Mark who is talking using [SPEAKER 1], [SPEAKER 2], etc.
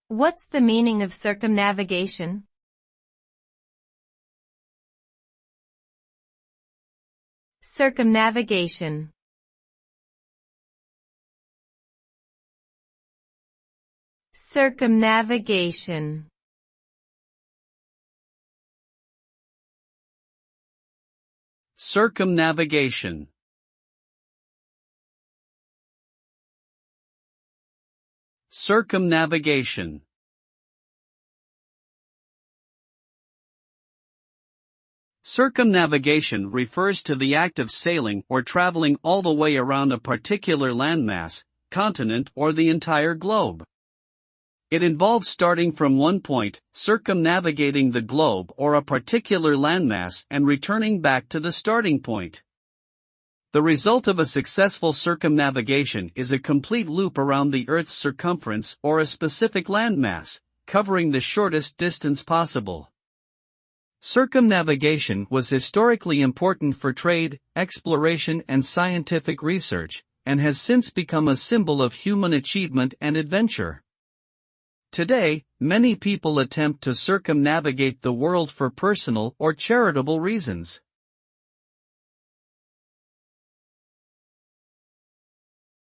[SPEAKER 1] What's the meaning of circumnavigation? Circumnavigation. Circumnavigation.
[SPEAKER 2] Circumnavigation. Circumnavigation. Circumnavigation refers to the act of sailing or traveling all the way around a particular landmass, continent, or the entire globe. It involves starting from one point, circumnavigating the globe or a particular landmass, and returning back to the starting point. The result of a successful circumnavigation is a complete loop around the Earth's circumference or a specific landmass, covering the shortest distance possible. Circumnavigation was historically important for trade, exploration, and scientific research, and has since become a symbol of human achievement and adventure. Today, many people attempt to circumnavigate the world for personal or charitable reasons.